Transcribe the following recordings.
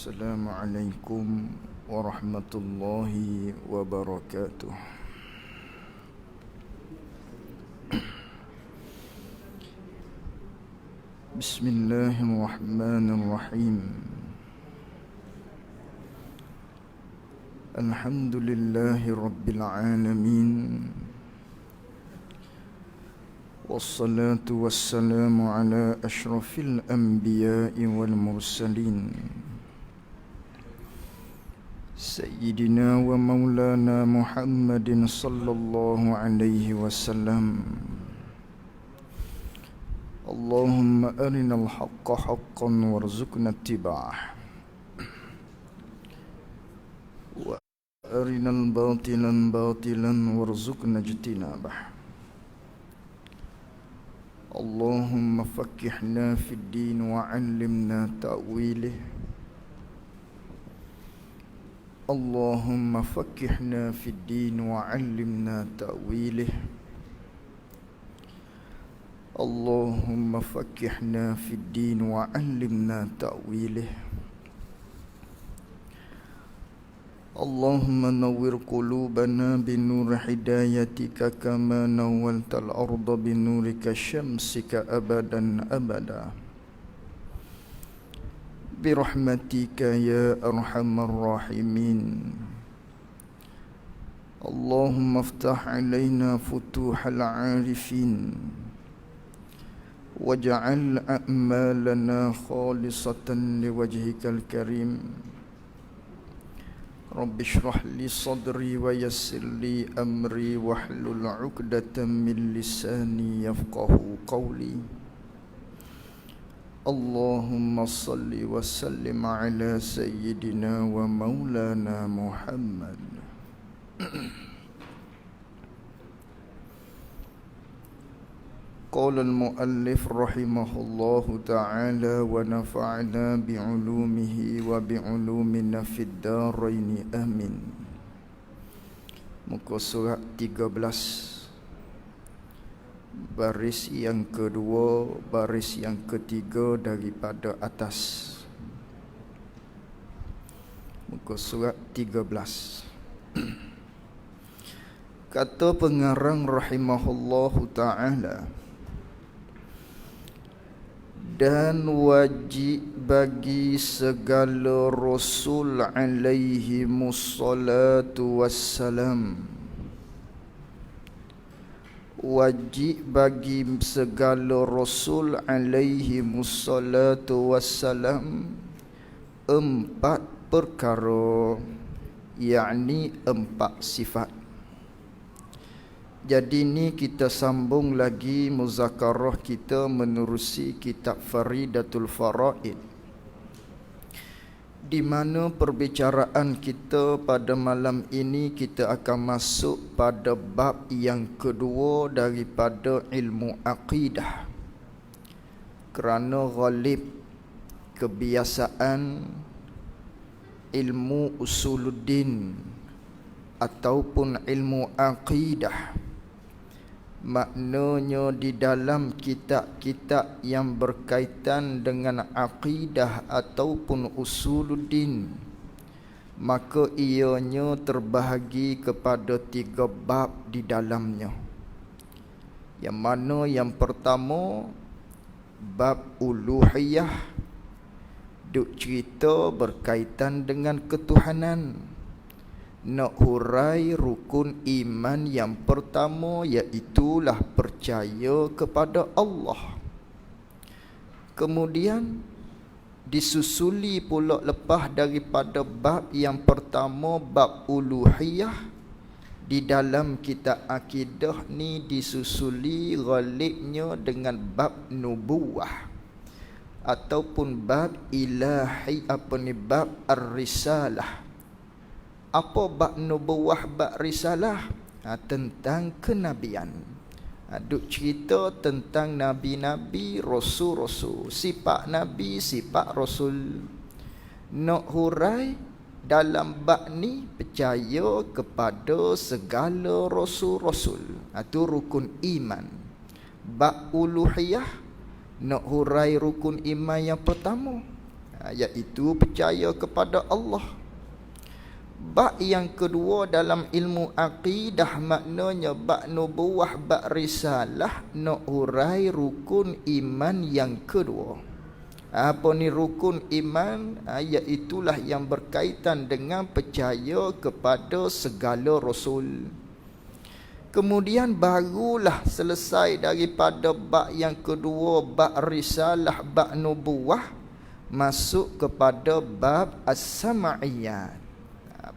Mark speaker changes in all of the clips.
Speaker 1: Assalamualaikum warahmatullahi wabarakatuh. Bismillahirrahmanirrahim. Alhamdulillahi rabbil alamin. Wassalatu wassalamu ala ashrafil anbiya'i wal mursalin Sayyidina wa maulana Muhammadin sallallahu alaihi wasallam. Allahumma arinal haqqa haqqan warzuqna ittiba'ah wa arinal batilan batilan warzuqna ijtinabah. Allahumma faqqihna fid din wa 'allimna ta'wilih. Allahumma faqqihna fid din wa 'allimna ta'wilih. Allahumma faqqihna fid din wa 'allimna ta'wilih. Allahumma nawwir qulubana binur hidayatika kama nawwaltal arda binurika syamsika abadan abada. Birahmatika ya arhamar rahimin. Allahumma aftah alaina futuhal arifin waj'al a'malana khalisatan liwajhikal karim. Rabbi shrah li sadri wa yassir li amri wahlul 'uqdatam min lisani yafqahu qawli. Allahumma salli wa sallim ala sayyidina wa maulana Muhammad. Qala al-muallif rahimahullahu ta'ala wa nafa'na bi'ulumihi wa bi'ulumina fid daraini amin. Muka surat 13, baris yang kedua, baris yang ketiga daripada atas. Muka surat 13. Kata pengarang rahimahullahu ta'ala, dan wajib bagi segala rasul alaihi mussalatu wassalam, wajib bagi segala rasul alaihi mussalatu wassalam empat perkara, yakni empat sifat. Jadi ni kita sambung lagi muzakarah kita menerusi kitab Faridatul Faraid, di mana perbicaraan kita pada malam ini kita akan masuk pada bab yang kedua daripada ilmu aqidah. Kerana ghalib kebiasaan ilmu usuluddin ataupun ilmu aqidah, maknanya di dalam kitab-kitab yang berkaitan dengan aqidah ataupun usuluddin, maka ianya terbahagi kepada 3 bab di dalamnya. Yang mana yang pertama, bab uluhiyah, duk cerita berkaitan dengan ketuhanan. Nak hurai rukun iman yang pertama, iaitulah percaya kepada Allah. Kemudian disusuli pula lepas daripada bab yang pertama, bab uluhiyah, di dalam kitab akidah ni disusuli ghalibnya dengan bab nubuwah ataupun bab ilahi, bab ar-risalah. Apa bab nubuwah, bab risalah? Tentang kenabian. Duk cerita tentang nabi-nabi, rasul-rasul, sifat nabi, sifat rasul. Nak hurai dalam bab ni percaya kepada segala rasul-rasul. Itu rukun iman. Bab uluhiyah, nak hurai rukun iman yang pertama, iaitu percaya kepada Allah. Bab yang kedua dalam ilmu akidah maknanya bab nubuwah, bab risalah, nak urai rukun iman yang kedua. Apa ni rukun iman? Iaitulah yang berkaitan dengan percaya kepada segala rasul. Kemudian barulah selesai daripada bab yang kedua, bab risalah, bab nubuwah, masuk kepada bab as-sam'iyat.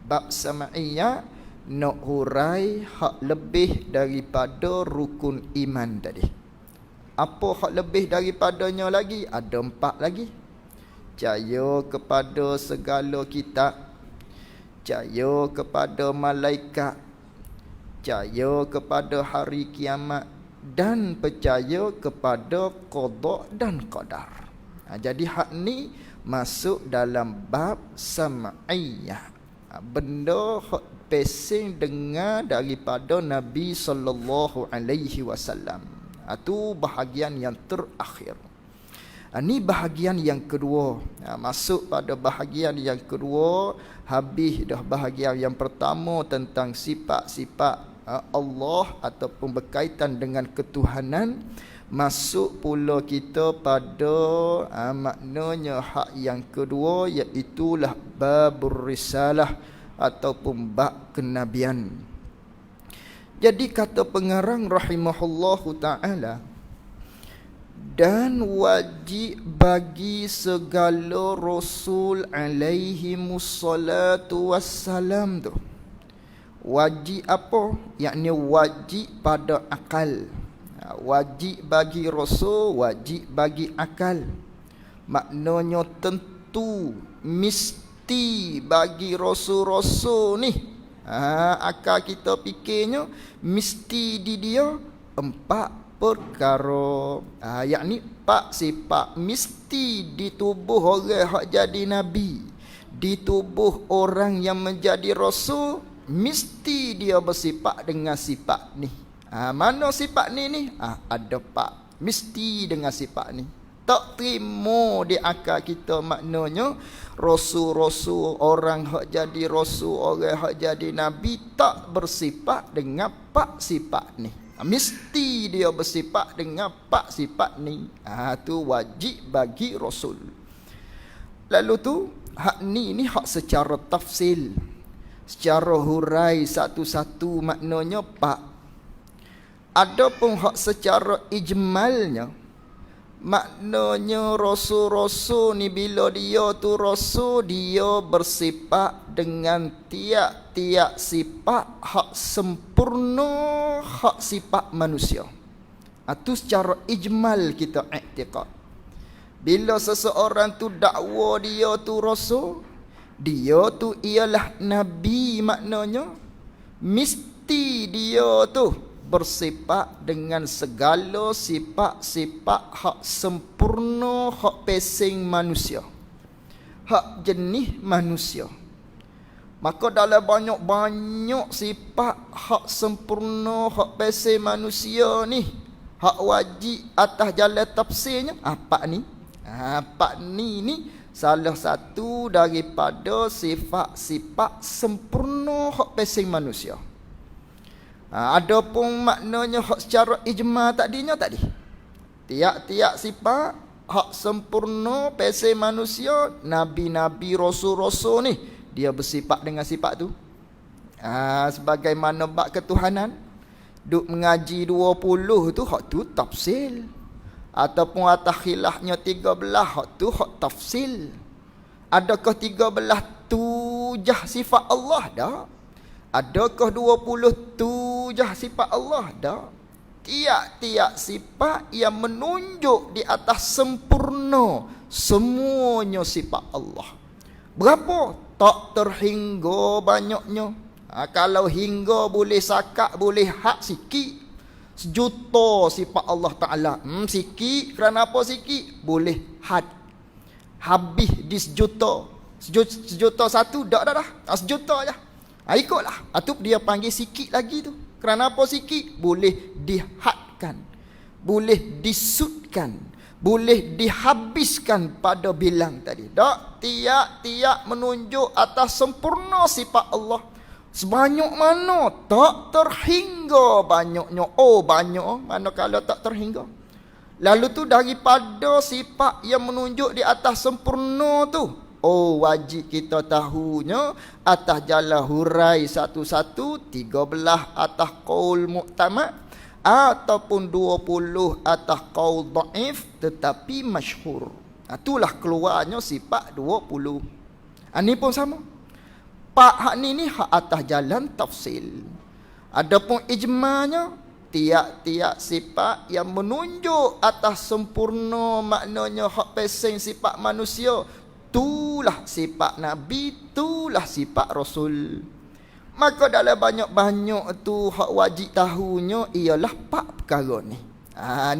Speaker 1: Bab sam'iyat nak hurai hak lebih daripada rukun iman tadi. Apa hak lebih daripadanya lagi? Ada 4 lagi. Percaya kepada segala kitab, percaya kepada malaikat, percaya kepada hari kiamat, dan percaya kepada qada dan qadar. Jadi hak ni masuk dalam bab sam'iyah. Benda hak pesing dengar daripada Nabi sallallahu alaihi wasallam. Itu bahagian yang terakhir. Ini bahagian yang kedua. Masuk pada bahagian yang kedua. Habis dah bahagian yang pertama tentang sifat-sifat Allah ataupun berkaitan dengan ketuhanan. Masuk pula kita pada maknanya hak yang kedua, iaitulah babur risalah ataupun bab kenabian. Jadi kata pengarang rahimahullahu ta'ala, dan wajib bagi segala rasul alaihi mussalatu wassalam tu. Wajib apa? Yakni wajib pada akal. Wajib bagi rasul, wajib bagi akal. Maknanya tentu, mesti bagi rasul-rasul ni. Akal kita fikirnya mesti di dia 4 perkara. Yakni 4 sifat mesti di tubuh orang hak jadi nabi, di tubuh orang yang menjadi rasul, mesti dia bersifat dengan sifat ni. Mana sifat ni? Ada 4. Mesti dengan sifat ni. Tak terima di akal kita maknanya rasul-rasul, orang hak jadi rasul, orang hak jadi nabi tak bersifat dengan 4 sifat ni. Mesti dia bersifat dengan 4 sifat ni. Tu wajib bagi rasul. Lalu tu hak ni hak secara tafsil, secara hurai satu-satu maknanya 4. Adapun hak secara ijmalnya, maknanya rasul-rasul ni bila dia tu rasul, dia bersifat dengan tiap-tiap sifat hak sempurna, hak sifat manusia. Itu secara ijmal kita i'tiqad. Bila seseorang tu dakwa dia tu rasul, dia tu ialah nabi, maknanya mesti dia tu bersifat dengan segala sifat-sifat hak sempurna, hak pesing manusia, hak jenis manusia. Maka dalam banyak-banyak sifat hak sempurna, hak pesing manusia ni, hak wajib atas jalan tafsirnya apa ni? Apa ni salah satu daripada sifat-sifat sempurna hak pesing manusia. Adapun maknanya hak secara ijma tadinya tadi, tiap-tiap sifat hak sempurna pesing manusia, nabi-nabi, rasul-rasul ni dia bersifat dengan sifat tu. Sebagaimana bab ketuhanan, duk mengaji 20 tu hak tu tafsil, ataupun atas khilafnya 13 hak tu hak tafsil. Adakah 13 tu jah sifat Allah? Dah. Adakah 20 tu jah sifat Allah? Dah. Tiap-tiap sifat yang menunjuk di atas sempurna, semuanya sifat Allah. Berapa? Tak terhingga banyaknya. Kalau hingga boleh sakat, boleh hak sikit. 1 juta sifat Allah Ta'ala. Sikit, kerana apa sikit? Boleh had. Habis di 1 juta. 1 juta satu, dah. 1 juta je. Ikutlah. Itu dia panggil sikit lagi tu. Kerana apa sikit? Boleh dihadkan, boleh disudkan, boleh dihabiskan pada bilang tadi. Tak tiap-tiap menunjuk atas sempurna sifat Allah. Sebanyak mana tak terhingga banyaknya. Oh banyak, manakala tak terhingga. Lalu tu daripada sifat yang menunjuk di atas sempurna tu, oh wajib kita tahunya atas jalan hurai satu-satu, 13 atas qaul mu'tamad ataupun 20 atas qaul dhaif tetapi masyhur. Itulah keluarnya sifat 20. Ini pun sama. Pak hak ni hak atas jalan tafsil. Adapun ijma'nya tiap-tiap sifat yang menunjuk atas sempurna, maknanya hak pesing sifat manusia, itulah sifat Nabi, itulah sifat Rasul. Maka dalam banyak-banyak tu hak wajib tahunya ialah 4 perkara ni.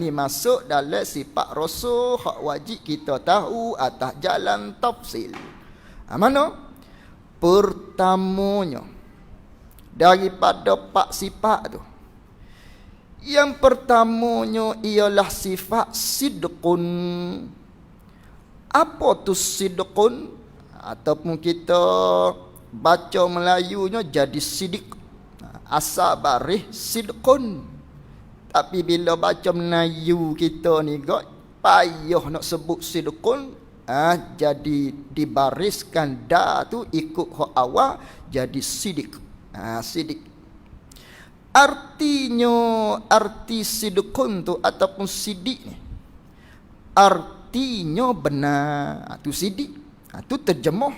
Speaker 1: Ni masuk dalam sifat Rasul, hak wajib kita tahu atas jalan tafsil. Mana? Pertamanya daripada 4 sifat tu, yang pertamanya ialah sifat sidqun. Apa tu sidqun? Ataupun kita baca Melayunya jadi sidik. Asal baris sidqun. Tapi bila baca Melayu kita ni payah nak sebut sidqun. Jadi dibariskan da tu ikut hak awal jadi sidik. Sidik. Artinya, arti sidqun tu ataupun sidik ni, artinya benar. Tu sidik. Tu terjemah.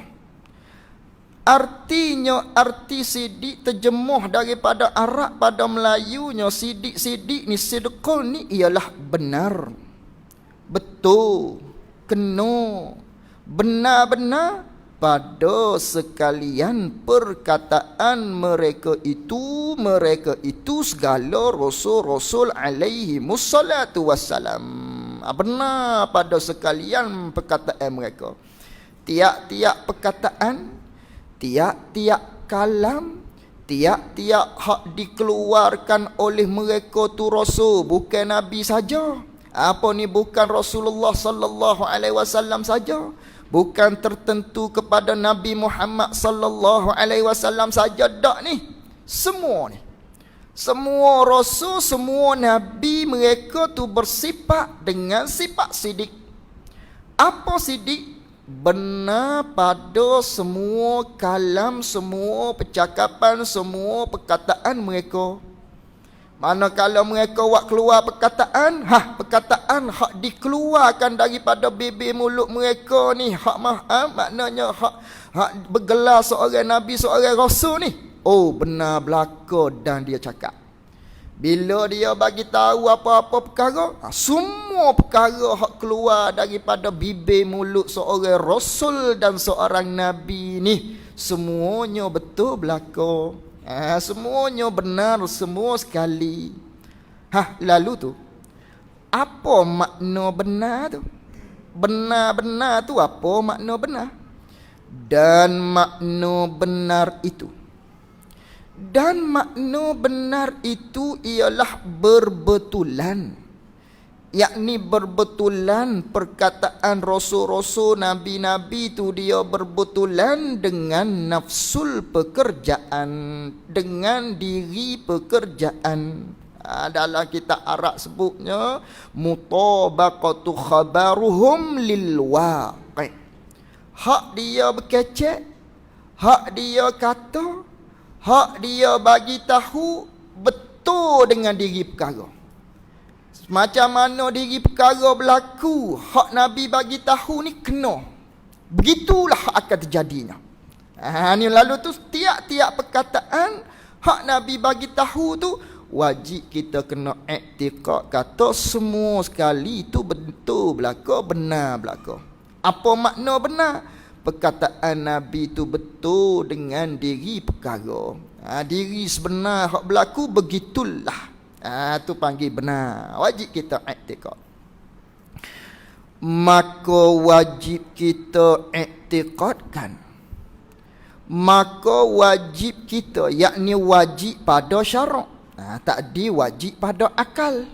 Speaker 1: Artinya, arti sidik terjemuh daripada Arab pada Melayunya. Sidik-sidik ni, sidqun ni ialah benar, betul, kena, benar-benar pada sekalian perkataan mereka itu segala rasul-rasul alaihi mussalatu wassalam. Benar pada sekalian perkataan mereka. Tiap-tiap perkataan, tiap-tiap kalam, tiap-tiap hak dikeluarkan oleh mereka tu rasul, bukan Nabi saja. Apa ni, bukan Rasulullah sallallahu alaihi wasallam saja, bukan tertentu kepada Nabi Muhammad sallallahu alaihi wasallam saja dak ni. Semua ni, semua rasul, semua nabi, mereka tu bersifat dengan sifat sidik. Apa sidik? Benar pada semua kalam, semua percakapan, semua perkataan mereka. Manakala mereka buat keluar perkataan, perkataan hak dikeluarkan daripada bibir mulut mereka ni, maknanya hak bergelar seorang nabi, seorang rasul ni, oh benar belaka dan dia cakap. Bila dia bagi tahu apa-apa perkara, semua perkara hak keluar daripada bibir mulut seorang rasul dan seorang nabi ni, semuanya betul belaka. Semuanya benar, semua sekali. Lalu tu, apa makna benar tu? Benar-benar tu apa makna benar? Dan makna benar itu, dan makna benar itu ialah berbetulan. Yakni berbetulan perkataan rasul-rasul, nabi-nabi itu dia berbetulan dengan nafsul pekerjaan, dengan diri pekerjaan. Dalam kitab Arab sebutnya mutabaqatu khabaruhum lil waqi'. Hak dia berkecek, hak dia kata, hak dia bagi tahu betul dengan diri perkara. Macam mana diri perkara berlaku, hak Nabi bagi tahu ni kena. Begitulah akan terjadinya. Ni lalu tu tiap-tiap perkataan hak Nabi bagi tahu tu wajib kita kena iktikad kata semua sekali itu betul belaka, benar belaka. Apa makna benar? Perkataan Nabi itu betul dengan diri perkara. Diri sebenar hak berlaku begitulah. Tu panggil benar. Wajib kita iktikad. Maka wajib kita iktikadkan. Maka wajib kita, yakni wajib pada syarak. Tak diwajib pada akal.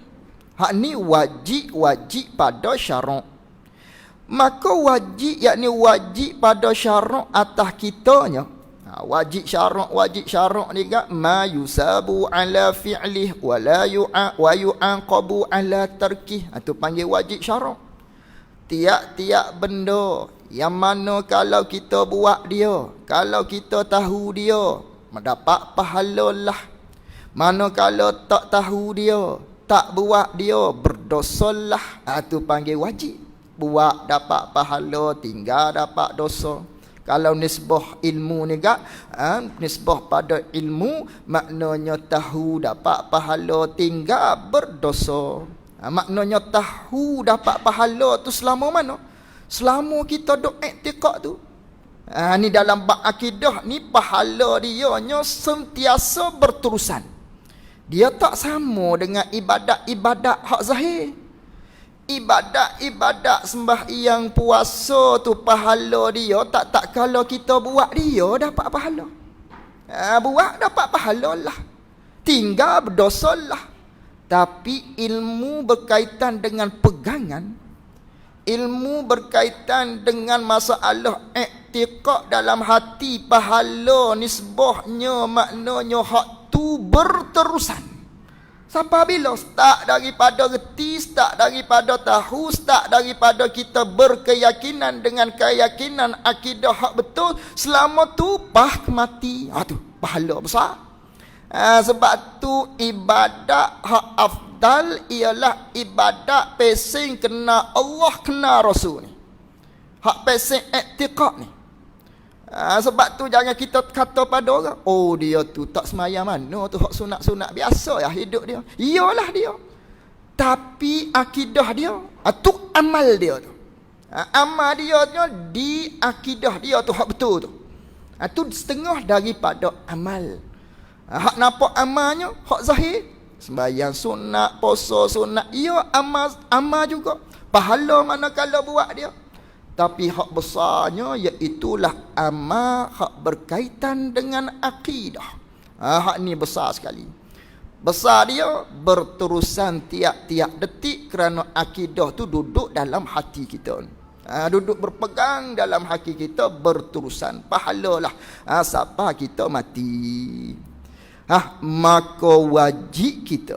Speaker 1: Hak ni wajib pada syarak. Maka wajib yakni wajib pada syarak atas kitanya. Wajib syarak ni gak ma yusabu ala fi'lih wa la yu'aqabu ala tarkih. Itu panggil wajib syarak. Tiap-tiap benda yang mana kalau kita buat dia, kalau kita tahu dia, mendapat pahala lah. Mana kalau tak tahu dia, tak buat dia, berdosa lah. Itu panggil wajib. Buat dapat pahala, tinggal dapat dosa. Kalau nisbah ilmu ni gak, nisbah pada ilmu, maknanya tahu dapat pahala, tinggal berdosa. Maknanya tahu dapat pahala tu selama mana? Selama kita duk iktikad tu. Ni dalam bab akidah ni, pahala dia nya sentiasa berterusan. Dia tak sama dengan ibadat-ibadat hak zahir. Ibadat-ibadat sembahyang puasa tu pahala dia tak kalau kita buat dia dapat pahala. Buat dapat pahala lah. Tinggal berdosa lah. Tapi ilmu berkaitan dengan pegangan, ilmu berkaitan dengan masalah i'tiqad dalam hati, pahala nisbahnya maknanya hak tu berterusan. Sampai bila? Start daripada reti, start daripada tahu, start daripada kita berkeyakinan dengan keyakinan akidah hak betul, selama tu mati. Tu pahala besar. Sebab tu ibadat hak afdal ialah ibadat pesing kena Allah, kena Rasul ni. Hak pesing i'tiqad ni. Sebab tu jangan kita kata pada orang, oh dia tu tak semayang mana tu, hak sunat-sunat biasa ya hidup dia. Iyalah dia. Tapi akidah dia, tu amal dia tu. Amal dia tu di akidah dia tu hak betul tu. Tu setengah daripada amal. Hak nampak amalnya hak zahir, sembahyang sunat, puasa sunat, ia amal juga. Pahala manakala buat dia. Tapi hak besarnya iaitulah amal hak berkaitan dengan akidah. Hak ni besar sekali. Besar dia berterusan tiap-tiap detik kerana akidah tu duduk dalam hati kita. Duduk berpegang dalam hati kita berterusan. Pahalalah sampai kita mati. Maka wajib kita.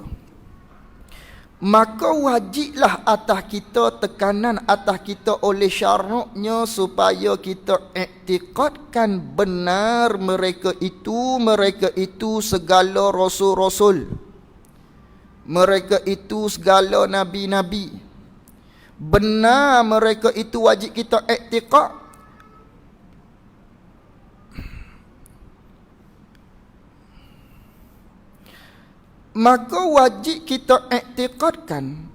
Speaker 1: Maka wajiblah atas kita, tekanan atas kita oleh syaraknya supaya kita iktikadkan benar mereka itu segala rasul-rasul. Mereka itu segala nabi-nabi. Benar mereka itu wajib kita iktikad. Maka wajib kita iktikadkan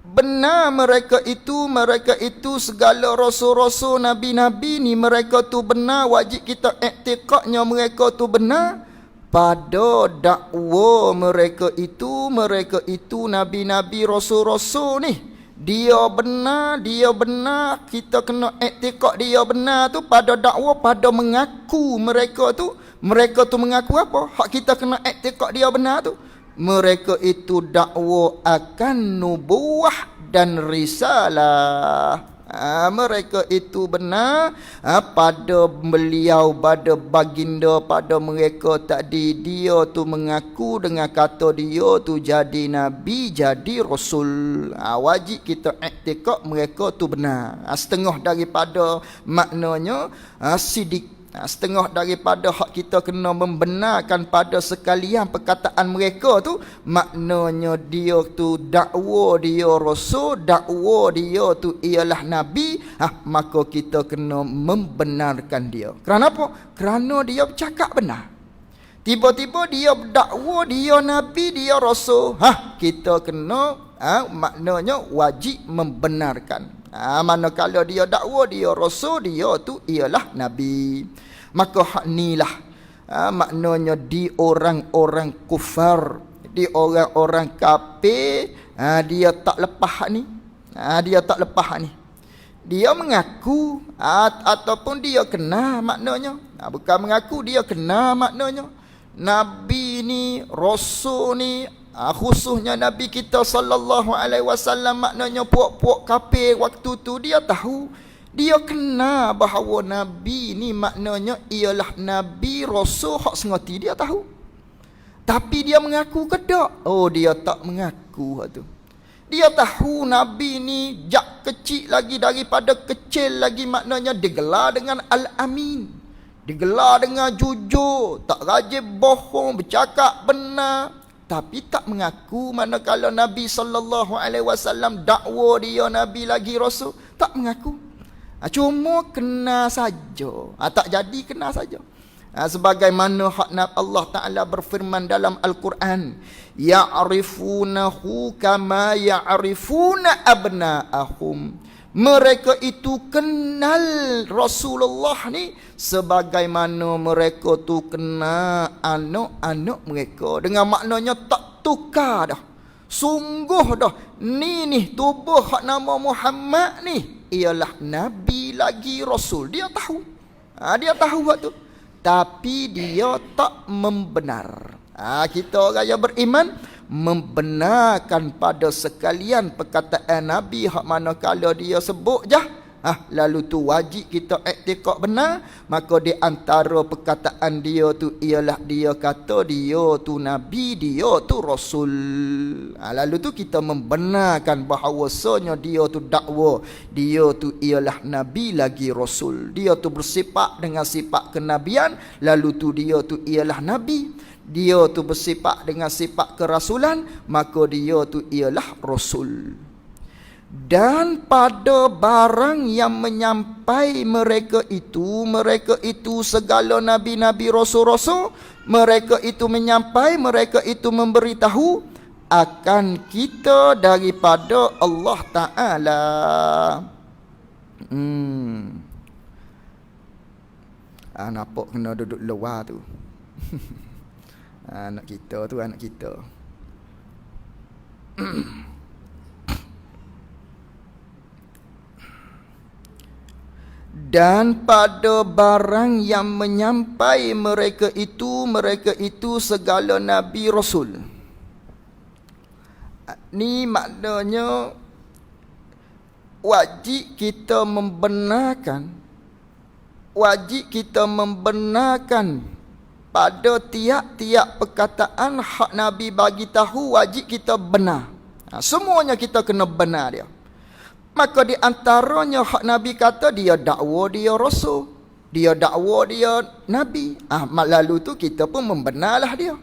Speaker 1: benar mereka itu segala rasul-rasul, nabi-nabi ni, mereka tu benar, wajib kita iktikadnya mereka tu benar pada dakwa mereka itu nabi-nabi, rasul-rasul ni. Dia benar, kita kena iktikad dia benar tu pada dakwa, pada mengaku mereka tu mengaku apa? Hak kita kena iktikad dia benar tu, mereka itu dakwa akan nubuwah dan risalah. Mereka itu benar pada beliau, pada baginda, pada mereka tadi. Dia tu mengaku dengan kata dia tu jadi nabi, jadi rasul. Wajib kita iktikad mereka tu benar. Setengah daripada maknanya sidik. Setengah daripada hak kita kena membenarkan pada sekalian perkataan mereka tu, maknanya dia tu dakwa dia rasul, dakwa dia tu ialah nabi. Maka kita kena membenarkan dia. Kerana apa? Kerana dia bercakap benar. Tiba-tiba dia dakwa dia nabi, dia rasul. Kita kena maknanya wajib membenarkan. Manakala dia dakwa dia rasul, dia tu ialah nabi. Maka hak nilah maknanya di orang-orang kufar, di orang-orang kafir, dia tak lepas hak ni. Dia tak lepas hak ni. Dia mengaku ataupun dia kena maknanya. Bukan mengaku, dia kena maknanya. Nabi ni, rasul ni, khususnya Nabi kita sallallahu alaihi wasallam, maknanya puak-puak kafir waktu tu dia tahu, dia kena bahawa Nabi ni maknanya ialah Nabi Rasul hak sengati, dia tahu. Tapi dia mengaku ke tak? Oh, dia tak mengaku tu. Dia tahu Nabi ni jak kecil lagi, daripada kecil lagi, maknanya digelar dengan Al-Amin, digelar dengan jujur, tak rajin bohong, bercakap benar. Tapi tak mengaku, manakala Nabi sallallahu alaihi wasallam dakwa dia Nabi lagi Rasul, tak mengaku. Cuma kena saja. Tak jadi kena saja. Sebagaimana Allah Ta'ala berfirman dalam Al-Quran, ya'rifunahu kama ya'rifuna abna'ahum. Mereka itu kenal Rasulullah ni sebagaimana mereka tu kenal anak-anak mereka. Dengan maknanya tak tukar dah. Sungguh dah, ni tubuh hak nama Muhammad ni ialah Nabi lagi Rasul. Dia tahu. Dia tahu hak tu. Tapi dia tak membenar. Kita orang yang beriman membenarkan pada sekalian perkataan Nabi hak manakala dia sebut je, lalu tu wajib kita iktikad benar. Maka di antara perkataan dia tu ialah dia kata dia tu Nabi, dia tu Rasul. Lalu tu kita membenarkan bahawasanya dia tu dakwa, dia tu ialah Nabi lagi Rasul. Dia tu bersifat dengan sifat kenabian, lalu tu dia tu ialah Nabi. Dia tu bersifat dengan sifat kerasulan, maka dia tu ialah Rasul. Dan pada barang yang menyampai mereka itu segala nabi-nabi, rasul-rasul, mereka itu menyampai, mereka itu memberitahu akan kita daripada Allah Ta'ala. Nampak kena duduk luar tu. Anak kita tu, anak kita. Dan pada barang yang menyampai mereka itu segala Nabi Rasul. Ni maknanya wajib kita membenarkan pada tiap-tiap perkataan hak Nabi bagi tahu, wajib kita benar. Semuanya kita kena benar dia. Maka di antaranya hak Nabi kata dia dakwa dia Rasul, dia dakwa dia Nabi. Lalu tu kita pun membenarlah dia.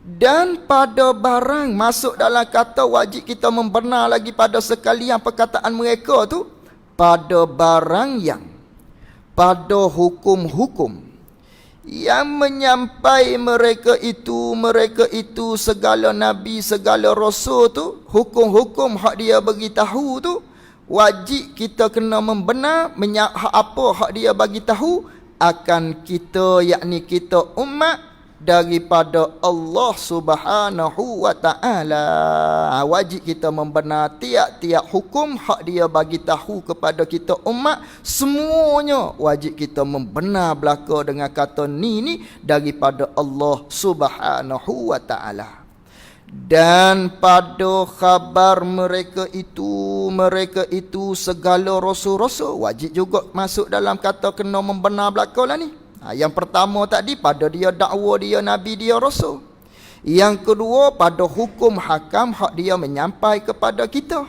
Speaker 1: Dan pada barang masuk dalam kata wajib kita membenar lagi pada sekalian perkataan mereka tu, pada barang yang, pada hukum-hukum yang menyampai mereka itu segala Nabi, segala Rasul tu, hukum-hukum hak dia bagi tahu tu, wajib kita kena membenar apa hak dia bagi tahu akan kita, yakni kita umat daripada Allah Subhanahu wa Ta'ala. Wajib kita membenar tiap-tiap hukum hak dia bagi tahu kepada kita umat, semuanya wajib kita membenar belaka dengan kata ni daripada Allah Subhanahu wa Ta'ala. Dan pada khabar mereka itu segala rasul-rasul, wajib juga masuk dalam kata kena membenar belaka lah ni. Yang pertama tadi pada dia dakwa dia Nabi, dia Rasul. Yang kedua pada hukum hakam hak dia menyampai kepada kita.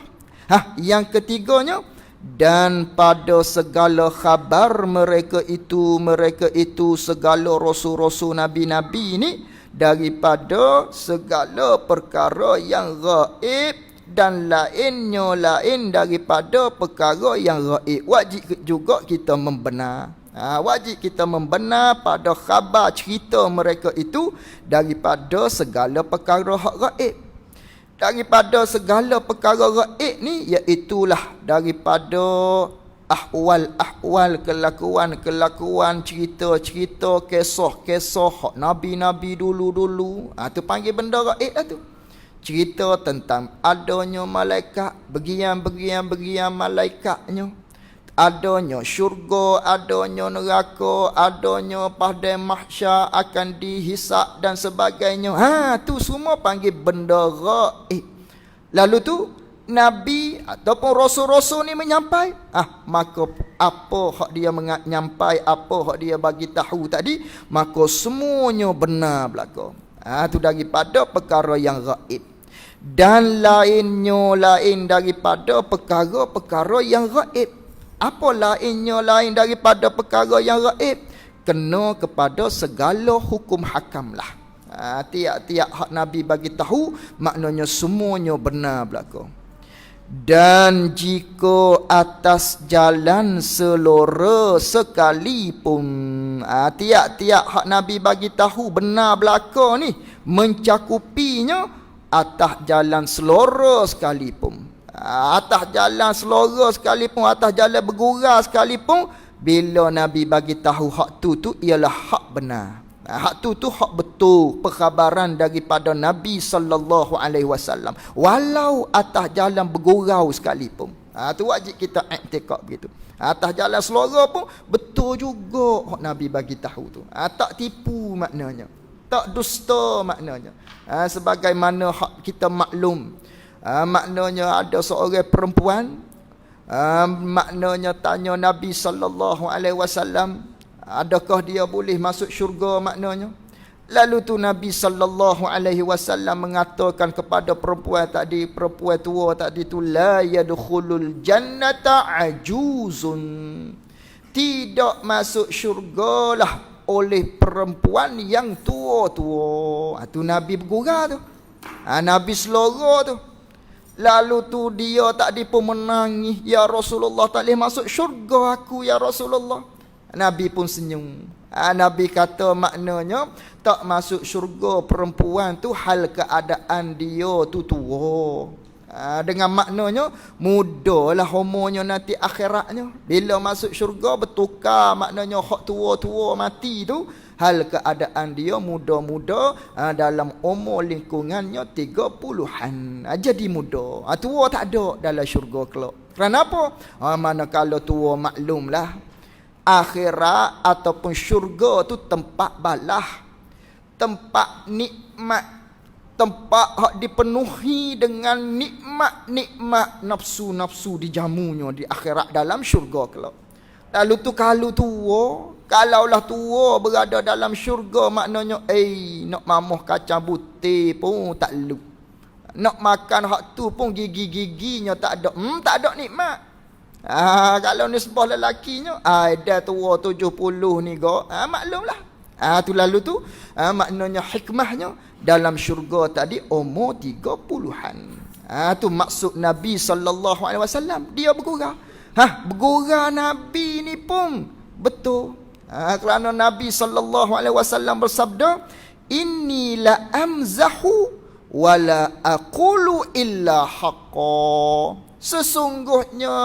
Speaker 1: Yang ketiganya, dan pada segala khabar mereka itu segala rasul-rasul, nabi-nabi ini, daripada segala perkara yang gaib dan lain daripada perkara yang gaib. Wajib juga kita membenar. Wajib kita membenar pada khabar cerita mereka itu daripada segala perkara hak gaib. Daripada segala perkara gaib ni, iaitulah daripada ahwal-ahwal, kelakuan-kelakuan, cerita-cerita, kisah-kisah hak nabi-nabi dulu-dulu. Tu panggil benda gaib lah tu. Cerita tentang adanya malaikat, begian malaikatnya. adanya syurga, adanya neraka, adanya padang mahsyar akan dihisap dan sebagainya. Tu semua panggil benda gaib. Lalu tu Nabi ataupun Rasul-Rasul ni menyampai, maka apa hak dia menyampai, apa hak dia bagi tahu tadi, maka semuanya benar belaka. Tu daripada perkara yang gaib. Dan lainnya lain daripada perkara-perkara yang gaib. Apa lainnya lain daripada perkara yang gaib? Kena kepada segala hukum hakam lah. Tiap-tiap hak Nabi bagi tahu, maknanya semuanya benar belaka. Dan jika atas jalan selora sekalipun, tiap-tiap hak Nabi bagi tahu benar belaka ni, mencakupinya atas jalan selora sekalipun. Atas jalan selora sekalipun, atas jalan bergurau sekalipun, bila Nabi bagi tahu hak tu ialah hak benar. Hak tu hak betul, perkhabaran daripada Nabi sallallahu alaihi wasallam. Walau atas jalan bergurau sekalipun. Tu wajib kita iktikad begitu. Atas jalan selora pun betul juga hak Nabi bagi tahu tu. Tak tipu maknanya. Tak dusta maknanya. Sebagaimana hak kita maklum. Maknanya ada seorang perempuan, maknanya tanya Nabi sallallahu alaihi wasallam, adakah dia boleh masuk syurga maknanya. Lalu tu Nabi sallallahu alaihi wasallam mengatakan kepada perempuan tua tadi tu, la yadkhulul jannata ajuzun, tidak masuk syurgalah oleh perempuan yang tua-tua. Tu Nabi bergurau tu. Nabi selora tu. Lalu tu dia tadi pun menangis, ya Rasulullah, tak boleh masuk syurga aku ya Rasulullah. Nabi pun senyum. Nabi kata maknanya tak masuk syurga perempuan tu hal keadaan dia tu tua. Dengan maknanya mudalah umurnya nanti akhiratnya. Bila masuk syurga bertukar, maknanya hak tua-tua mati tu hal keadaan dia muda-muda, dalam umur lingkungannya 30-an. Jadi muda. Tua tak ada dalam syurga kelak. Kerana apa? Manakala tua maklumlah, akhirat ataupun syurga tu tempat balah, tempat nikmat, tempat hak dipenuhi dengan nikmat-nikmat nafsu-nafsu dijamunya di akhirat dalam syurga kelak. Lalu tu kalaulah tua berada dalam syurga, maknanya nak mamuh kacang putih pun tak lu. Nak makan hak tu pun gigi-giginya tak ada. Tak ada nikmat. Kalau nisbah lelakinya, dah tua 70 ni maklumlah. Tu lalu tu maknanya hikmahnya dalam syurga tadi umur 30-an. Tu maksud Nabi sallallahu alaihi wasallam, dia bergurau. Bergurau Nabi ni pun betul. Kerana Nabi sallallahu alaihi wasallam bersabda, inni la amzahu wa la aqulu illa haqqa. Sesungguhnya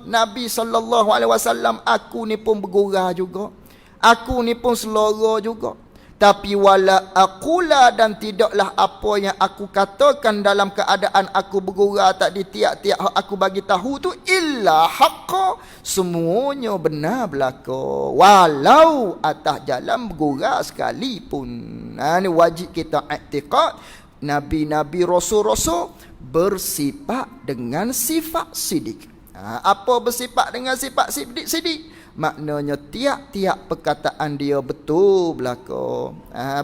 Speaker 1: Nabi sallallahu alaihi wasallam, aku ni pun bergurau juga, aku ni pun selora juga, tapi wala aqula, dan tidaklah apa yang aku katakan dalam keadaan aku bergurau tadi, tiap-tiap aku bagi tahu tu illa haqqa, semuanya benar belaka, walau atas jalan bergurau sekalipun. Ni wajib kita iktikad. Nabi-nabi, rasul-rasul bersifat dengan sifat sidik. Apa bersifat dengan sifat sidik? Maknanya tiap-tiap perkataan dia betul belaka,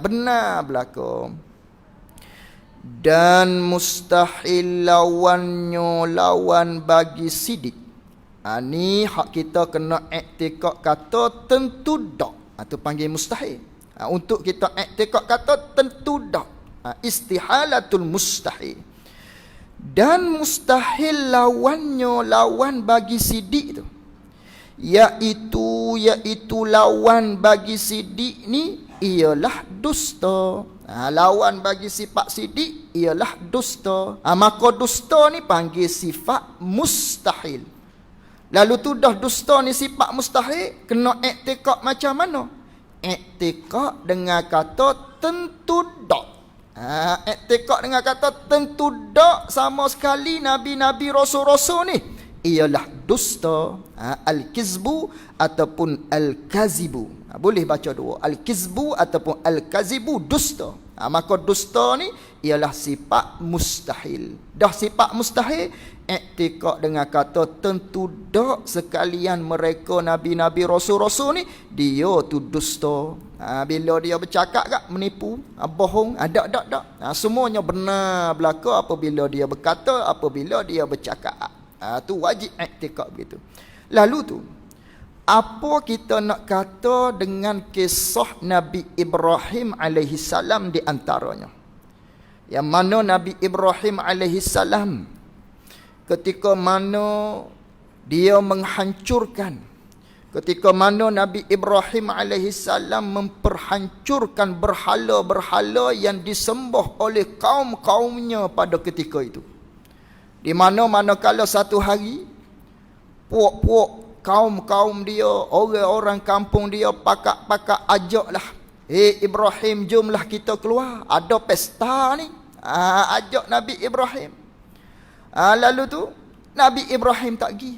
Speaker 1: benar belaka. Dan mustahil lawan bagi sidik. Ni hak kita kena iktikad kata tentu dak. Itu panggil mustahil. Untuk kita iktikad kata tentu dak. Istihalatul mustahil. Dan mustahil lawan bagi sidik tu, iaitu lawan bagi sidik ni ialah dusta. Lawan bagi sifat sidik ialah dusta. Maka dusta ni panggil sifat mustahil. Lalu tu dah dusta ni sifat mustahil, kena iktikad macam mana? Iktikad dengan kata tentu dak. Iktikad dengan kata tentu dak sama sekali Nabi-nabi, rasul-rasul ni ialah dusta. Al-kizbu ataupun al-kazibu. Boleh baca dua. Al-kizbu ataupun al-kazibu, dusta. Maka dusta ni ialah sifat mustahil. Dah sifat mustahil, iktikad dengan kata tentu dak sekalian mereka nabi-nabi rasul-rasul ni dia tu dusta. Bila dia bercakap kat menipu, bohong, dak. Semuanya benar belaka apabila dia berkata, apabila dia bercakap. Tu wajib iktikad begitu. Lalu tu apa kita nak kata dengan kisah Nabi Ibrahim alaihi salam di antaranya? Yang mana Nabi Ibrahim alaihi salam ketika mana dia menghancurkan, ketika mana Nabi Ibrahim alaihi salam memperhancurkan berhala-berhala yang disembah oleh kaum-kaumnya pada ketika itu. Di mana kala satu hari puak-puak kaum-kaum dia, orang-orang kampung dia pakak-pakak ajaklah, Ibrahim, jomlah kita keluar, ada pesta ni. Ajak Nabi Ibrahim. Lalu tu Nabi Ibrahim tak pergi.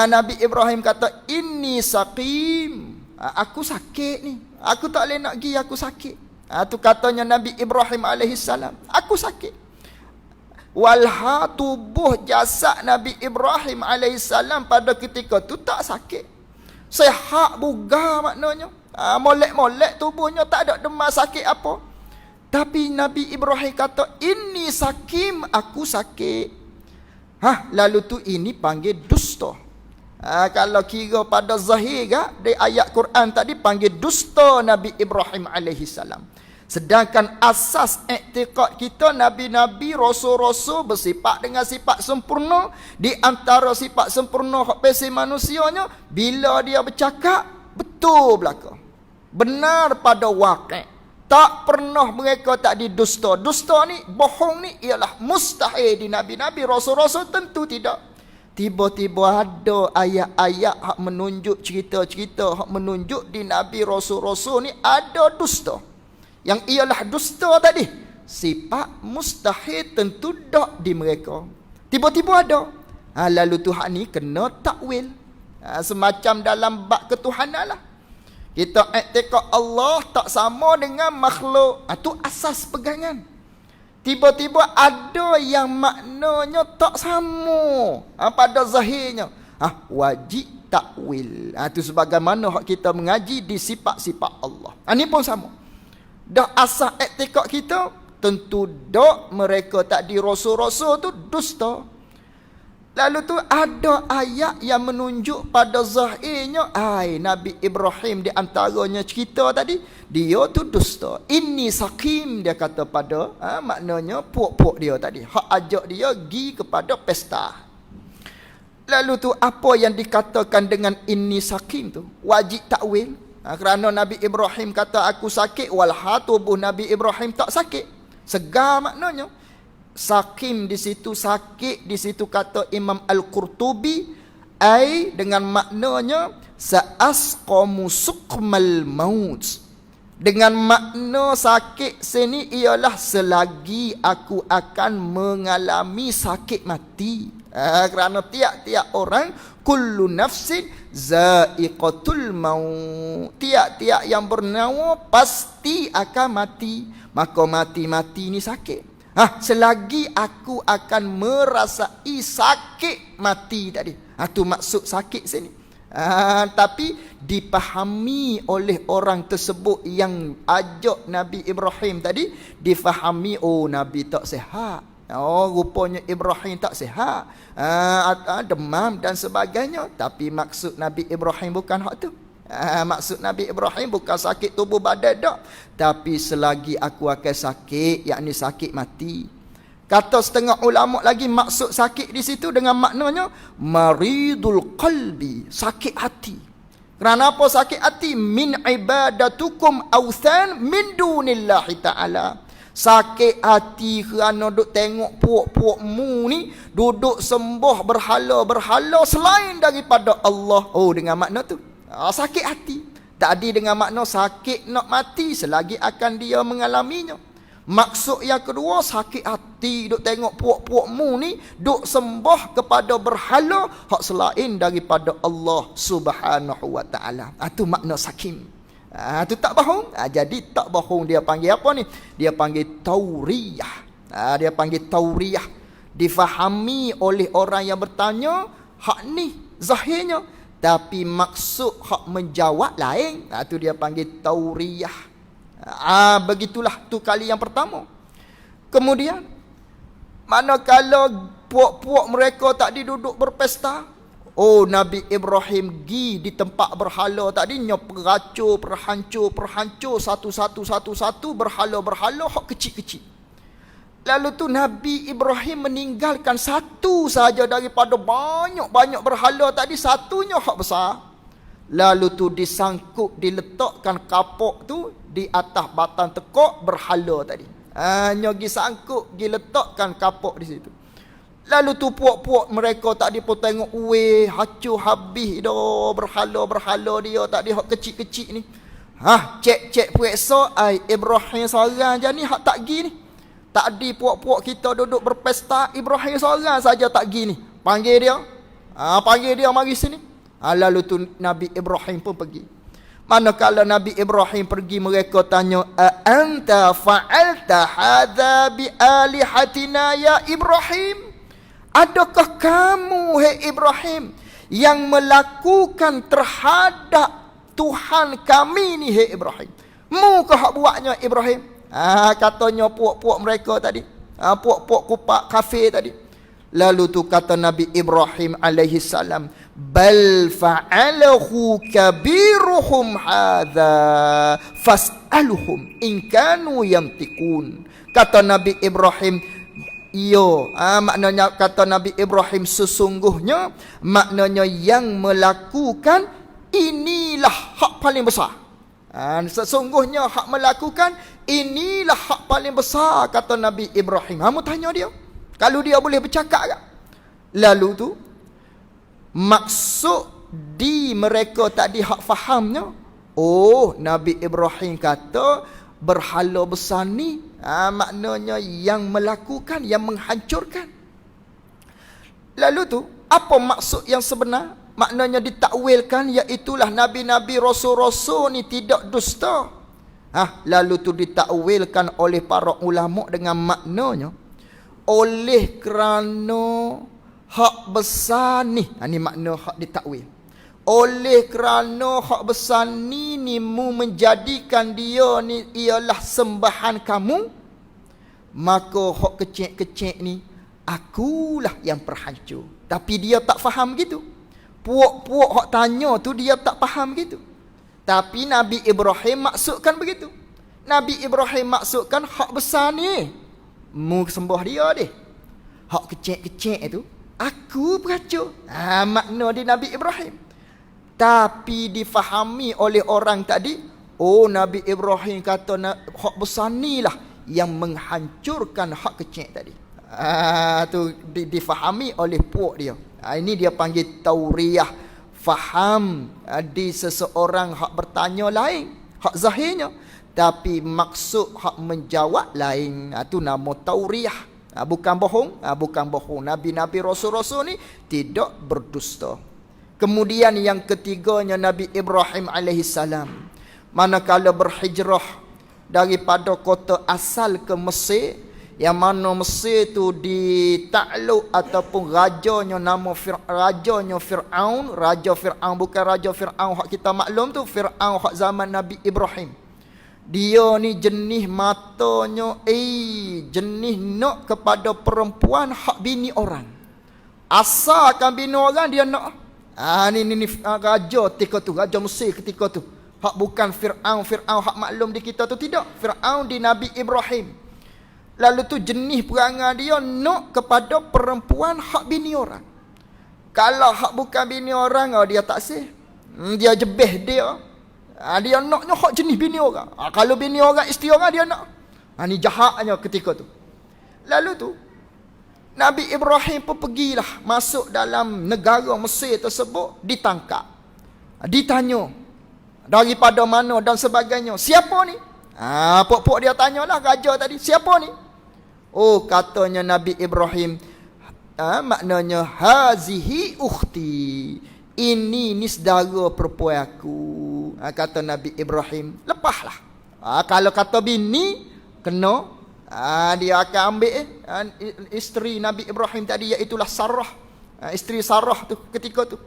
Speaker 1: Nabi Ibrahim kata, inni saqim, aku sakit ni, aku tak boleh nak pergi, aku sakit. Tu katanya Nabi Ibrahim alaihissalam, aku sakit. Walha tubuh jasad Nabi Ibrahim alaihissalam pada ketika tu tak sakit, sihat bugar maknanya. Molek-molek tubuhnya, tak ada demam sakit apa. Tapi Nabi Ibrahim kata, inni sakim, aku sakit. Lalu tu ini panggil dusta. Kalau kira pada zahir di ayat Quran tadi panggil dusta Nabi Ibrahim alaihissalam. Sedangkan asas iktikad kita, nabi-nabi, rasul-rasul bersifat dengan sifat sempurna. Di antara sifat sempurna hak pesi manusianya, bila dia bercakap betul belaka, benar pada waqi'. Tak pernah mereka tak didusta. Dusta ni, bohong ni ialah mustahil di nabi-nabi, rasul-rasul, tentu tidak. Tiba-tiba ada ayat-ayat hak menunjuk cerita-cerita hak menunjuk di nabi, rasul-rasul ni ada dusta. Yang ialah dusta tadi, sifat mustahil tentu tak di mereka. Tiba-tiba ada. Lalu Tuhan ni kena takwil. Semacam dalam bab ketuhanan lah. Kita iktikad Allah tak sama dengan makhluk. Itu asas pegangan. Tiba-tiba ada yang maknanya tak sama pada zahirnya. Wajib takwil. Itu sebagaimana hak kita mengaji di sifat-sifat Allah. Ini pun sama. Dah asal iktikad kita, tentu dak mereka tak di rasul-rasul tu dusta. Lalu tu ada ayat yang menunjuk pada zahirnya, Nabi Ibrahim di antaranya cerita tadi, dia tu dusta. Inni sakim, dia kata pada maknanya puak-puak dia tadi, hak ajak dia pergi kepada pesta. Lalu tu apa yang dikatakan dengan inni sakim tu? Wajib takwil. Kerana Nabi Ibrahim kata aku sakit, walha tubuh Nabi Ibrahim tak sakit, segar maknanya. Sakim di situ, sakit di situ kata Imam Al-Qurtubi, dengan maknanya sa'asqamu suqmal maut. Dengan makna sakit sini ialah selagi aku akan mengalami sakit mati. Kerana tiap-tiap orang, kullu nafsin za'iqatul maut, tiap-tiap yang bernyawa pasti akan mati. Maka mati-mati ni sakit. Selagi aku akan merasai sakit mati tadi. Itu maksud sakit sini. Tapi dipahami oleh orang tersebut yang ajak Nabi Ibrahim tadi, difahami, Nabi tak sihat. Rupanya Ibrahim tak sihat, demam dan sebagainya. Tapi maksud Nabi Ibrahim bukan hak tu. Maksud Nabi Ibrahim bukan sakit tubuh badan tak, tapi selagi aku akan sakit, yakni sakit mati. Kata setengah ulama lagi, maksud sakit di situ dengan maknanya maridul qalbi, sakit hati. Kerana apa sakit hati? Min ibadatukum awthan min dunillahi ta'ala. Sakit hati kerana duk tengok puak-puakmu ni duduk sembah berhala-berhala selain daripada Allah. Dengan makna tu sakit hati. Tadi dengan makna sakit nak mati selagi akan dia mengalaminya. Maksud yang kedua, sakit hati duk tengok puak-puakmu ni duk sembah kepada berhala hak selain daripada Allah Subhanahu wa taala. Itu makna sakim. Itu tak bohong. Jadi tak bohong dia panggil apa ni? Dia panggil tauriyah. Dia panggil tauriyah. Difahami oleh orang yang bertanya hak ni zahirnya, tapi maksud hak menjawab lain. Itu dia panggil tauriyah. Begitulah tu kali yang pertama. Kemudian manakala puak-puak mereka tadi duduk berpesta, Nabi Ibrahim pergi di tempat berhala tadinya, perhancur satu-satu berhala-berhala hak kecil-kecil. Lalu tu Nabi Ibrahim meninggalkan satu saja daripada banyak-banyak berhala tadi, satunya hak besar. Lalu tu disangkut, diletakkan kapok tu di atas batang tekak berhala tadi. Hanya pergi sangkut, pergi letakkan kapok di situ. Lalu tu puak-puak mereka tadi pun tengok, hancur habis dah berhala-berhala dia tadi hak kecil-kecil ni. Cek-cek puasa, Ibrahim seorang je ni hak tak pergi ni. Tadi puak-puak kita duduk berpesta, Ibrahim seorang saja tak pergi ni. Panggil dia. Panggil dia mari sini. Lalu tu Nabi Ibrahim pun pergi. Manakala Nabi Ibrahim pergi, mereka tanya, anta fa'alta hadza bi alihatina ya Ibrahim? Adakah kamu, hai Ibrahim, yang melakukan terhadap Tuhan kami ni, hai Ibrahim? Mu kah buatnya Ibrahim? Katanya puak-puak mereka tadi, puak-puak kupak kafir tadi. Lalu tu kata Nabi Ibrahim alaihi salam, bal fa'alahu kabiruhum hadza fas'aluhum in kanu yamtikun. Kata Nabi Ibrahim, maknanya kata Nabi Ibrahim, sesungguhnya maknanya yang melakukan inilah hak paling besar. Sesungguhnya hak melakukan inilah hak paling besar, kata Nabi Ibrahim. Kamu tanya dia, kalau dia boleh bercakap tak? Lalu tu maksud di mereka tadi hak fahamnya, Nabi Ibrahim kata berhala besar ni maknanya yang melakukan, yang menghancurkan. Lalu tu apa maksud yang sebenar? Maknanya ditakwilkan, iaitulah nabi-nabi, rasul-rasul ni tidak dusta. Lalu tu ditakwilkan oleh para ulama dengan maknanya, oleh kerana hak besar ni, ni makna hak ditakwil. Oleh kerana hak besar ni mu menjadikan dia ni ialah sembahan kamu, maka hak kecil-kecil ni akulah yang perhancur. Tapi dia tak faham gitu. Puak-puak hak tanya tu dia tak faham gitu. Tapi Nabi Ibrahim maksudkan begitu. Nabi Ibrahim maksudkan hak besar ni mu sembah dia deh. Hak kecil-kecil itu aku beracun. Makna di Nabi Ibrahim. Tapi difahami oleh orang tadi, Nabi Ibrahim kata hak besar ni lah yang menghancurkan hak kecil tadi. Tu difahami oleh puak dia. Ini dia panggil tauriyah. Faham di seseorang hak bertanya lain, hak zahirnya, tapi maksud hak menjawab lain. Itu nama tauriyah. Bukan bohong, bukan bohong. Nabi-nabi, rasul-rasul ni tidak berdusta. Kemudian yang ketiganya, Nabi Ibrahim alaihissalam manakala berhijrah daripada kota asal ke Mesir, yang mana Mesir tu ditakluk ataupun rajanya nama Fir'aun. Raja Fir'aun bukan raja Fir'aun hak kita maklum tu, Fir'aun hak zaman Nabi Ibrahim. Dia ni jenis matanya jenis nak kepada perempuan hak bini orang. Asalkan bini orang dia nak. Ni raja ketika tu, raja Mesir ketika tu. Hak bukan Fir'aun hak maklum di kita tu, tidak. Fir'aun di Nabi Ibrahim. Lalu tu jenis perangai dia nak kepada perempuan hak bini orang. Kalau hak bukan bini orang, dia tak sah. Dia jebeh dia. Dia naknya hak jenis bini orang. Kalau bini orang, isteri orang dia nak. Ni jahatnya ketika tu. Lalu tu Nabi Ibrahim pun pergilah masuk dalam negara Mesir tersebut, ditangkap. Ditanya daripada mana dan sebagainya. Siapa ni? Pok-pok dia tanyalah raja tadi, siapa ni? Oh, katanya Nabi Ibrahim, maknanya hazihi ukhti. Ini saudara perempuan aku. Kata Nabi Ibrahim, lepaslah. Kalau kata bini, kena. Dia akan ambil isteri Nabi Ibrahim tadi, iaitulah Sarah. Isteri Sarah tu ketika tu.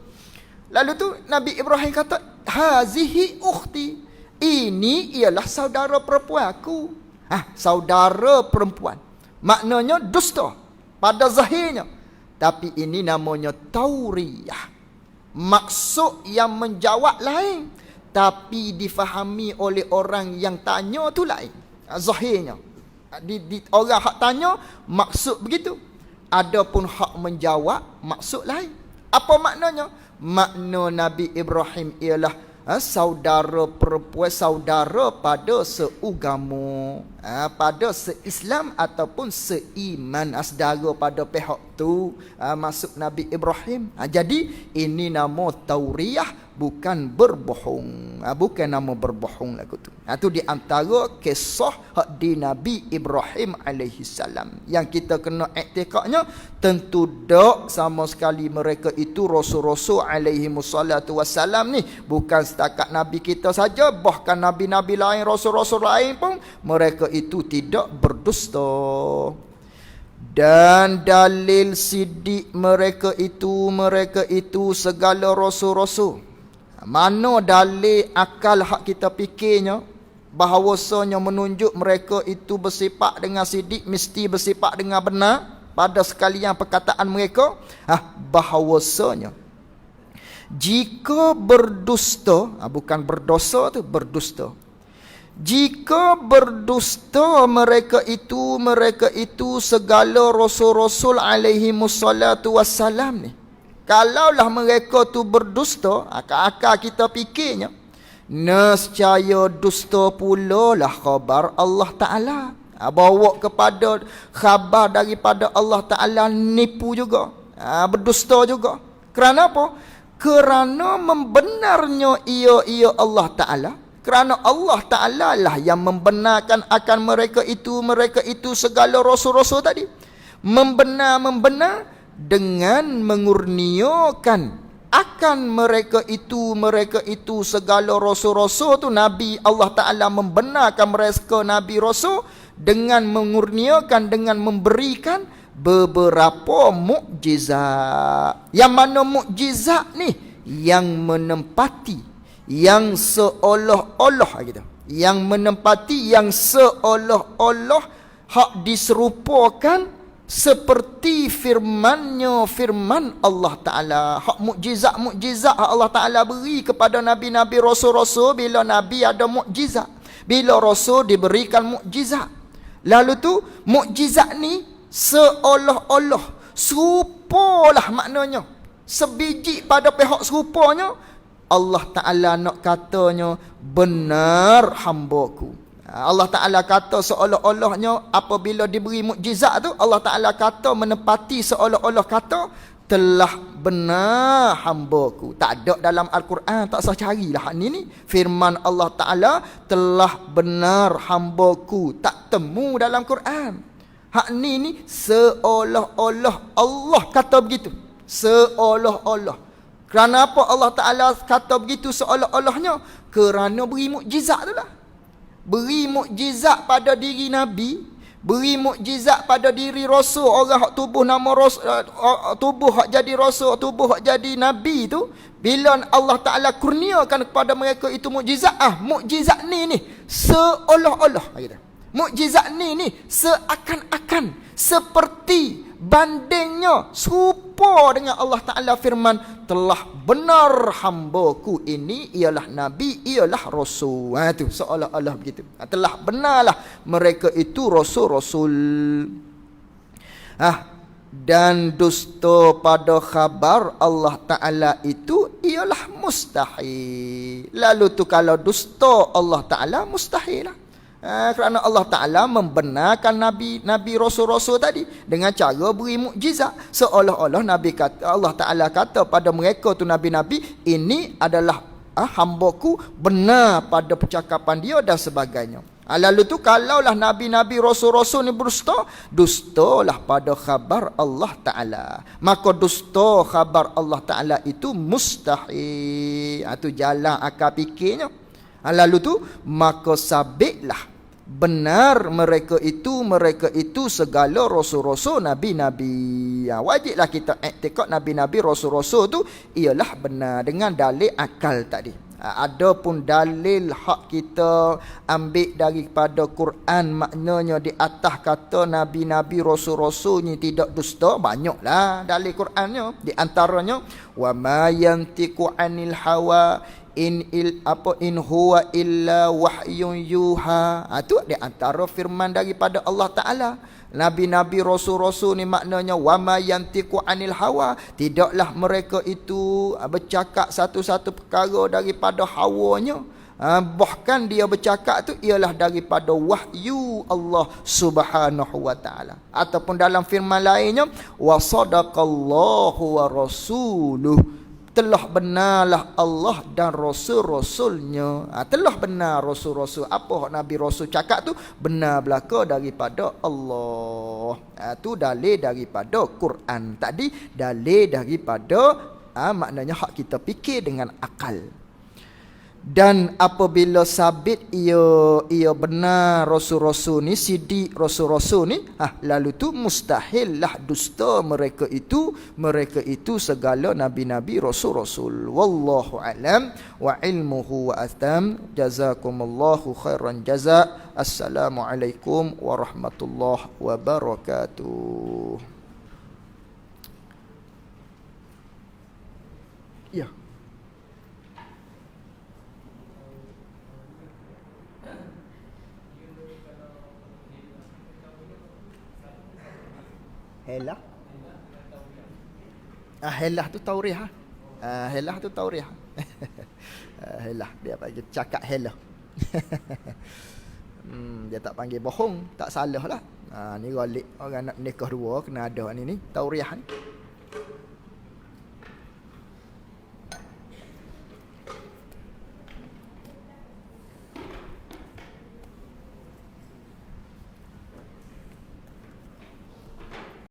Speaker 1: Lalu tu Nabi Ibrahim kata, hazihi ukhti. Ini ialah saudara perempuan aku. Saudara perempuan. Maknanya dusta pada zahirnya. Tapi ini namanya tauriyah. Maksud yang menjawab lain, tapi difahami oleh orang yang tanya tu lain. Zahirnya. Orang hak tanya, maksud begitu. Adapun hak menjawab, maksud lain. Apa maknanya? Makna Nabi Ibrahim ialah saudara perempuan, saudara pada seugama, pada seislam ataupun seiman, saudara pada pihak tu, masuk Nabi Ibrahim. Jadi ini nama tauriyah, bukan berbohong. Bukan nama berbohong lagu tu. Itu di antara kisah di Nabi Ibrahim alaihi salam yang kita kena iktikadnya. Tentu dak sama sekali mereka itu rasul-rasul alaihi wassalatu wassalam ni bukan setakat nabi kita saja, bahkan nabi-nabi lain, rasul-rasul lain pun mereka itu tidak berdusta. Dan dalil sidik mereka itu segala rasul-rasul. Mana dalil akal hak kita fikirnya bahawasanya menunjuk mereka itu bersifat dengan sidik, mesti bersifat dengan benar pada sekalian perkataan mereka? Bahawasanya jika berdusta, bukan berdosa tu, berdusta. Jika berdusta mereka itu segala rasul-rasul alaihi wassalatu wassalam ni. Kalaulah mereka tu berdusta, akal-akal kita fikirnya, nescaya dusta pula lah khabar Allah Ta'ala. Bawa kepada khabar daripada Allah Ta'ala, nipu juga, berdusta juga. Kerana apa? Kerana membenarnya ia Allah Ta'ala. Kerana Allah Ta'ala lah yang membenarkan akan mereka itu segala rasul-rasul tadi. Membenar dengan mengurniakan akan mereka itu segala rasul-rasul tu. Nabi Allah Ta'ala membenarkan mereka Nabi Rasul dengan mengurniakan, dengan memberikan beberapa mukjizat. Yang mana mukjizat ni yang menempati, yang seolah-olah gitu, yang menempati, yang seolah-olah hak diserupakan seperti firman Allah Ta'ala. Hak mukjizat Allah Ta'ala beri kepada nabi-nabi, rasul-rasul. Bila nabi ada mukjizat, bila rasul diberikan mukjizat. Lalu tu mukjizat ni seolah-olah serupalah, maknanya sebiji pada pihak serupanya. Allah Ta'ala nak katanya benar hambaku. Allah Ta'ala kata seolah-olahnya apabila diberi mukjizat tu, Allah Ta'ala kata menepati seolah-olah kata telah benar hambaku. Tak ada dalam Al-Quran, tak usah carilah ni firman Allah Ta'ala telah benar hambaku, tak temu dalam Quran. Hak ni seolah-olah Allah kata begitu, seolah-olah. Kerana apa Allah Ta'ala kata begitu seolah-olahnya? Kerana beri mukjizat tu lah. Beri mukjizat pada diri Nabi, beri mukjizat pada diri Rasul. Orang hak tubuh nama Rasul, tubuh hak jadi Rasul, tubuh hak jadi Nabi tu, bila Allah Ta'ala kurniakan kepada mereka itu mukjizat, mukjizat ni seolah-olah. Mukjizat ni seakan-akan, seperti, bandingnya, serupa dengan Allah Ta'ala firman telah benar hambaku ini ialah Nabi, ialah Rasul. Tu seolah-olah begitu. Telah benarlah mereka itu Rasul-Rasul. Dan dusta pada khabar Allah Ta'ala itu ialah mustahil. Lalu tu kalau dusta Allah Ta'ala, mustahil lah. Kerana Allah Ta'ala membenarkan Nabi Rasul-Rasul tadi dengan cara beri mukjizat. Seolah-olah Nabi kata, Allah Ta'ala kata pada mereka tu Nabi-Nabi, ini adalah hambaku, benar pada percakapan dia dan sebagainya. Lalu tu kalaulah nabi-nabi rasul-rasul ni berdusta, dustalah pada khabar Allah Taala. Maka dusta khabar Allah Taala itu mustahil. Itu jalan akal fikirnya. Lalu tu maka sabitlah benar mereka itu segala rasul-rasul nabi-nabi. Wajiblah kita iktikad nabi-nabi rasul-rasul tu ialah benar dengan dalil akal tadi. Adapun dalil hak kita ambil daripada Quran, maknanya di atas kata nabi-nabi rasul-rasul ni tidak dusta, banyaklah dalil Qurannya. Di antaranya wa ma yantiqu anil hawa in huwa illa wahyun yuha. Itu di antara firman daripada Allah Taala. Nabi-nabi rasul-rasul ni maknanya wama yantiqu anil hawa, tidaklah mereka itu bercakap satu-satu perkara daripada hawanya. Bahkan dia bercakap tu ialah daripada wahyu Allah Subhanahu wa taala. Ataupun dalam firman lainnya wa sadaqallahu wa rasuluh, telah benarlah Allah dan Rasul-Rasulnya. Telah benar Rasul-Rasul. Apa yang Nabi Rasul cakap tu benar belaka daripada Allah. Tu dalil daripada Quran. Tadi dalil daripada maknanya hak kita fikir dengan akal. Dan apabila sabit ia benar rasul-rasul ni, sidik rasul-rasul ni, lalu tu mustahil lah dusta mereka itu segala nabi-nabi rasul-rasul. Wallahu alam wa ilmuhu wa atam. Jazakumullahu khairan jazaa. Assalamualaikum warahmatullahi wabarakatuh. Ya. Helah. Helah tu taurih. Helah tu taurih. Helah dia panggil cakap helah. Dia tak panggil bohong, tak salah lah. Ni galik orang nak nikah dua kena ada ni taurih ni.